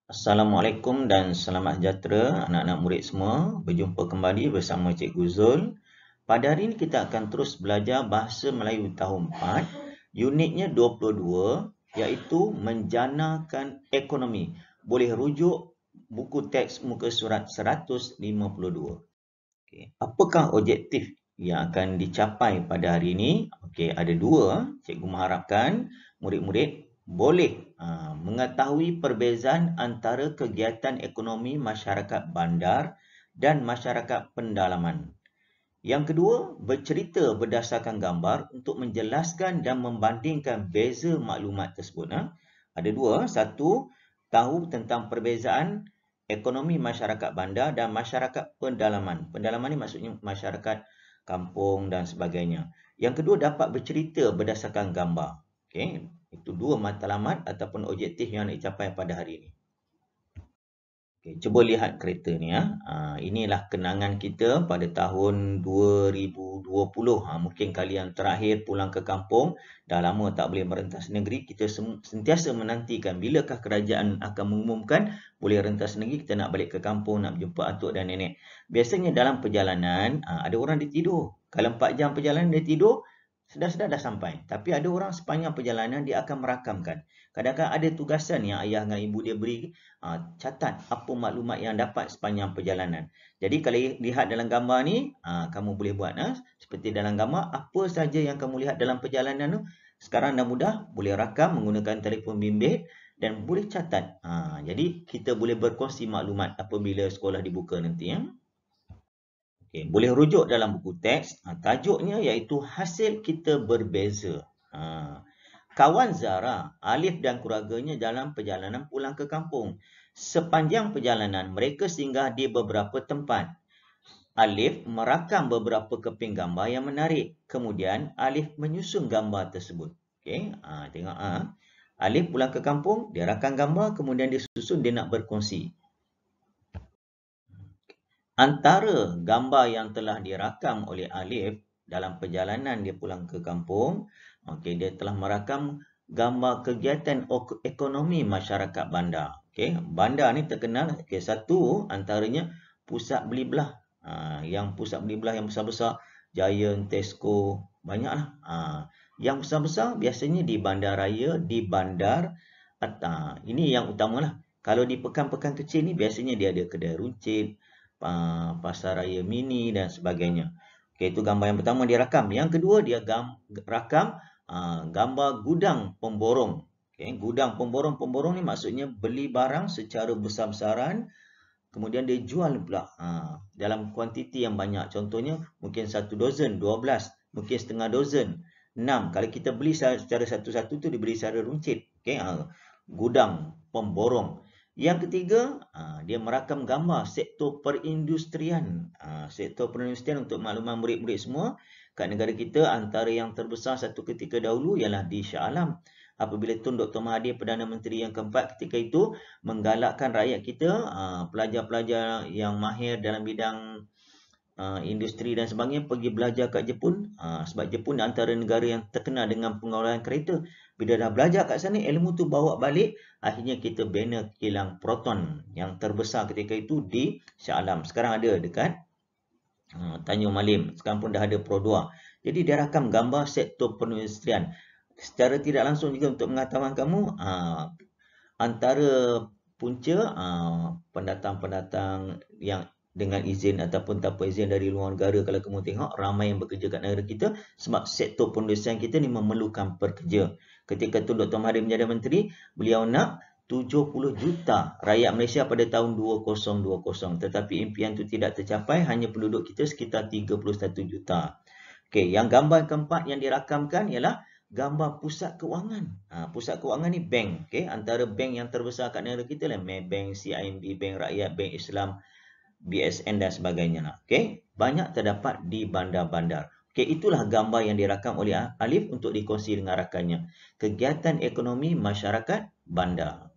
Assalamualaikum dan selamat sejahtera anak-anak murid semua. Berjumpa kembali bersama Cikgu Zul. Pada hari ini kita akan terus belajar Bahasa Melayu tahun 4, unitnya 22, iaitu Menjanakan Ekonomi. Boleh rujuk buku teks muka surat 152. Okey, apakah objektif yang akan dicapai pada hari ini? Okey, ada dua. Cikgu mengharapkan murid-murid boleh mengetahui perbezaan antara kegiatan ekonomi masyarakat bandar dan masyarakat pendalaman. Yang kedua, bercerita berdasarkan gambar untuk menjelaskan dan membandingkan beza maklumat tersebut. Ada dua. Satu, tahu tentang perbezaan ekonomi masyarakat bandar dan masyarakat pendalaman. Pendalaman ni maksudnya masyarakat kampung dan sebagainya. Yang kedua, dapat bercerita berdasarkan gambar. Okey, itu dua matlamat ataupun objektif yang dicapai pada hari ini. Okay, cuba lihat kereta ni ya. Inilah kenangan kita pada tahun 2020. Mungkin kalian terakhir pulang ke kampung, dah lama tak boleh merentas negeri. Kita sentiasa menantikan bilakah kerajaan akan mengumumkan boleh rentas negeri, kita nak balik ke kampung, nak jumpa atuk dan nenek. Biasanya dalam perjalanan, ada orang dia tidur. Kalau 4 jam perjalanan dia tidur, sedar-sedar dah sampai. Tapi ada orang sepanjang perjalanan dia akan merakamkan. Kadang-kadang ada tugasan yang ayah dan ibu dia beri, catat apa maklumat yang dapat sepanjang perjalanan. Jadi kalau lihat dalam gambar ni, kamu boleh buat seperti dalam gambar, apa saja yang kamu lihat dalam perjalanan tu, sekarang dah mudah, boleh rakam menggunakan telefon bimbit dan boleh catat. Jadi kita boleh berkongsi maklumat apabila sekolah dibuka nanti ya. Okay, boleh rujuk dalam buku teks. Tajuknya iaitu Hasil Kita Berbeza. Kawan Zara, Alif dan keluarganya dalam perjalanan pulang ke kampung. Sepanjang perjalanan, mereka singgah di beberapa tempat. Alif merakam beberapa keping gambar yang menarik. Kemudian, Alif menyusun gambar tersebut. Okay, tengok. Alif pulang ke kampung, dia rakam gambar, kemudian dia susun, dia nak berkongsi. Antara gambar yang telah dirakam oleh Alif dalam perjalanan dia pulang ke kampung, dia telah merakam gambar kegiatan ekonomi masyarakat bandar. Bandar ni terkenal, satu antaranya pusat beli belah. Yang pusat beli belah yang besar-besar, Giant, Tesco, banyaklah. Yang besar-besar biasanya di bandaraya, di bandar. Ini yang utamalah. Kalau di pekan-pekan kecil ni biasanya dia ada kedai runcit, pasar raya mini dan sebagainya. Okey, itu gambar yang pertama dia rakam. Yang kedua dia rakam gambar gudang pemborong. Okey, gudang pemborong ni maksudnya beli barang secara besar-besaran, kemudian dia jual pula dalam kuantiti yang banyak. Contohnya mungkin 1 dozen, 12, mungkin setengah dozen, 6. Kalau kita beli secara satu-satu tu dibeli secara runcit. Okey, gudang pemborong. Yang ketiga, dia merakam gambar sektor perindustrian. Sektor perindustrian, untuk makluman murid-murid semua, kat negara kita antara yang terbesar satu ketika dahulu ialah di Shah Alam. Apabila Tun Dr. Mahathir, Perdana Menteri yang keempat ketika itu, menggalakkan rakyat kita, pelajar-pelajar yang mahir dalam bidang industri dan sebagainya, pergi belajar kat Jepun. Sebab Jepun antara negara yang terkenal dengan pengolahan kereta. Bila dah belajar kat sana, ilmu tu bawa balik, akhirnya kita bina kilang proton yang terbesar ketika itu di Shah Alam. Sekarang ada dekat Tanjung Malim. Sekarang pun dah ada Pro 2. Jadi dia rakam gambar sektor perindustrian. Secara tidak langsung juga untuk mengatakan kamu, antara punca pendatang-pendatang yang dengan izin ataupun tanpa izin dari luar negara, kalau kamu tengok ramai yang bekerja kat negara kita, sebab sektor perindustrian kita ni memerlukan pekerja. Ketika Tun Dr. Mahathir menjadi menteri, beliau nak 70 juta rakyat Malaysia pada tahun 2020, tetapi impian itu tidak tercapai, hanya penduduk kita sekitar 31 juta. Okey, yang gambar keempat yang dirakamkan ialah gambar pusat kewangan. Pusat kewangan ni bank. Antara bank yang terbesar kat negara kita lah, Maybank, CIMB, Bank Rakyat, Bank Islam, BSN dan sebagainya. Banyak terdapat di bandar-bandar. Itulah gambar yang dirakam oleh Alif untuk dikongsi dengan rakannya. Kegiatan ekonomi masyarakat bandar.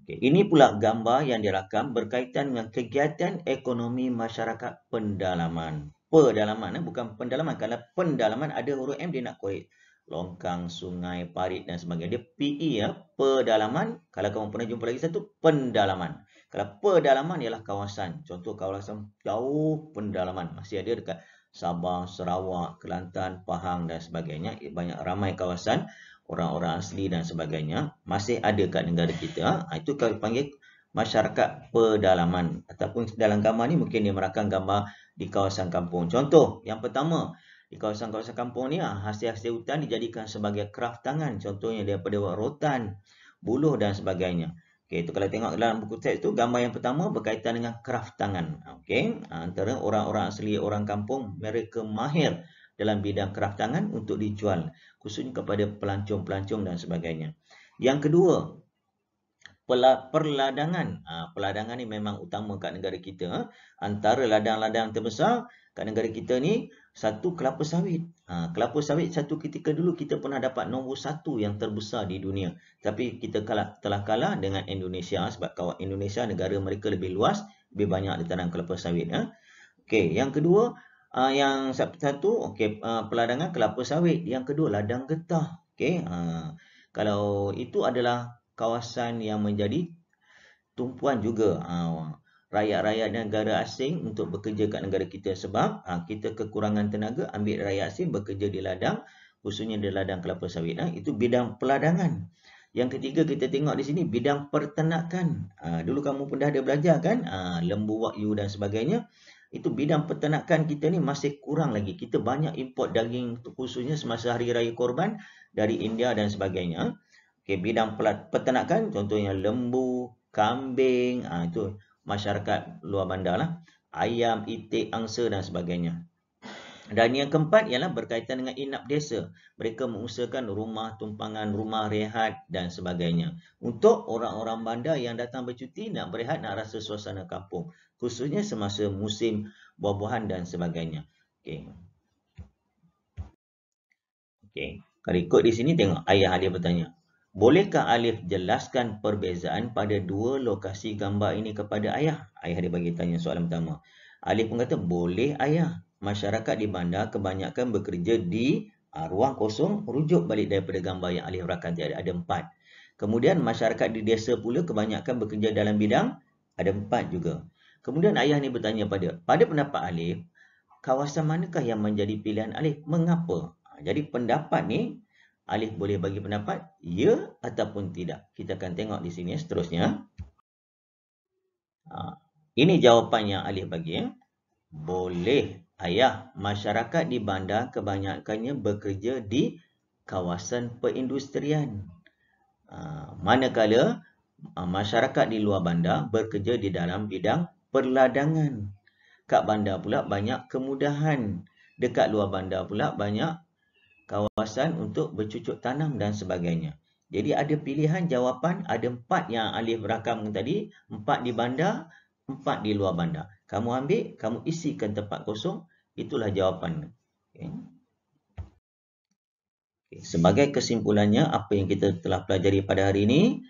Ini pula gambar yang dirakam berkaitan dengan kegiatan ekonomi masyarakat pendalaman. Pedalaman, bukan pendalaman. Kalau pendalaman ada huruf M, dia nak korek. longkang, sungai, parit dan sebagainya. Dia PE ya, pedalaman. Kalau kamu pernah jumpa lagi satu, pendalaman. Kalau pedalaman ialah kawasan. Contoh kawasan jauh pendalaman. Masih ada dekat Sabah, Sarawak, Kelantan, Pahang dan sebagainya. Banyak ramai kawasan, orang-orang asli dan sebagainya. Masih ada kat negara kita. Itu kalau panggil masyarakat pedalaman. Ataupun dalam gambar ni mungkin dia merakam gambar di kawasan kampung. Contoh, yang pertama, di kawasan-kawasan kampung ni hasil-hasil hutan dijadikan sebagai kraft tangan. Contohnya daripada rotan, buluh dan sebagainya. Okey, itu kalau tengok dalam buku teks tu, gambar yang pertama berkaitan dengan kraft tangan. Okey, antara orang-orang asli orang kampung, mereka mahir dalam bidang kraft tangan untuk dijual, khususnya kepada pelancong-pelancong dan sebagainya. Yang kedua, perladangan. Perladangan ni memang utama kat negara kita. Antara ladang-ladang terbesar kat negara kita ni, satu kelapa sawit. Kelapa sawit satu ketika dulu kita pernah dapat nombor 1 yang terbesar di dunia. Tapi kita telah kalah dengan Indonesia sebab Indonesia negara mereka lebih luas, lebih banyak ditanam kelapa sawit. Okey, yang kedua, yang satu, okey, perladangan kelapa sawit. Yang kedua, ladang getah. Okey, kalau itu adalah kawasan yang menjadi tumpuan juga rakyat-rakyat negara asing untuk bekerja kat negara kita sebab kita kekurangan tenaga, ambil rakyat asing bekerja di ladang, khususnya di ladang kelapa sawit. Itu bidang peladangan. Yang ketiga kita tengok di sini bidang peternakan. Dulu kamu pun dah ada belajar kan, lembu wagyu dan sebagainya. Itu bidang peternakan kita ni masih kurang lagi. Kita banyak import daging khususnya semasa hari raya Korban dari India dan sebagainya. Okay, bidang peternakan contohnya lembu, kambing, itu masyarakat luar bandar lah. Ayam, itik, angsa dan sebagainya. Dan yang keempat ialah berkaitan dengan inap desa. Mereka mengusahakan rumah tumpangan, rumah rehat dan sebagainya. Untuk orang-orang bandar yang datang bercuti, nak berehat, nak rasa suasana kampung. Khususnya semasa musim buah-buahan dan sebagainya. Okey. Okey. Kalau ikut di sini tengok ayah dia bertanya. Bolehkah Alif jelaskan perbezaan pada dua lokasi gambar ini kepada ayah? Ayah dia bagi tanya soalan pertama. Alif pun kata, boleh ayah. Masyarakat di bandar kebanyakan bekerja di ruang kosong, rujuk balik daripada gambar yang Alif rakam tadi. Ada 4. Kemudian masyarakat di desa pula kebanyakan bekerja dalam bidang, ada 4 juga. Kemudian ayah ni bertanya pada pendapat Alif, kawasan manakah yang menjadi pilihan Alif? Mengapa? Jadi pendapat ni, Alif boleh bagi pendapat ya ataupun tidak. Kita akan tengok di sini seterusnya. Ini jawapan yang Alif bagi. Boleh ayah, masyarakat di bandar kebanyakannya bekerja di kawasan perindustrian. Manakala masyarakat di luar bandar bekerja di dalam bidang perladangan. Kat bandar pula banyak kemudahan. Dekat luar bandar pula banyak kawasan untuk bercucuk tanam dan sebagainya. Jadi ada pilihan jawapan, ada 4 yang Alif rakam tadi, 4 di bandar, 4 di luar bandar. Kamu ambil, kamu isikan tempat kosong, itulah jawapan. Okay. Sebagai kesimpulannya, apa yang kita telah pelajari pada hari ini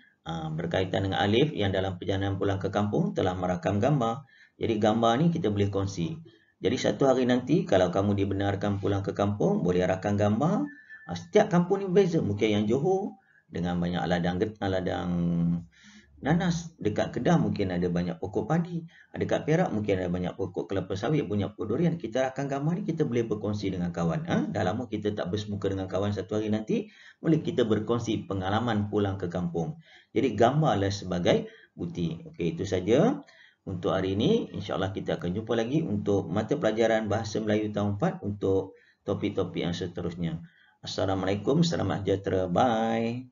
berkaitan dengan Alif yang dalam perjalanan pulang ke kampung telah merakam gambar. Jadi gambar ni kita boleh kongsi. Jadi satu hari nanti kalau kamu dibenarkan pulang ke kampung, boleh rakam gambar. Setiap kampung ni berbeza. Mungkin yang Johor dengan banyak ladang nanas. Dekat Kedah mungkin ada banyak pokok padi. Dekat Perak mungkin ada banyak pokok kelapa sawit, banyak pokok durian. Kita rakam gambar ni kita boleh berkongsi dengan kawan. Dah lama kita tak bersemuka dengan kawan satu hari nanti. Boleh kita berkongsi pengalaman pulang ke kampung. Jadi gambarlah sebagai bukti. Okey, itu saja. Untuk hari ini, insyaAllah kita akan jumpa lagi untuk mata pelajaran Bahasa Melayu tahun 4 untuk topik-topik yang seterusnya. Assalamualaikum, selamat sejahtera. Bye.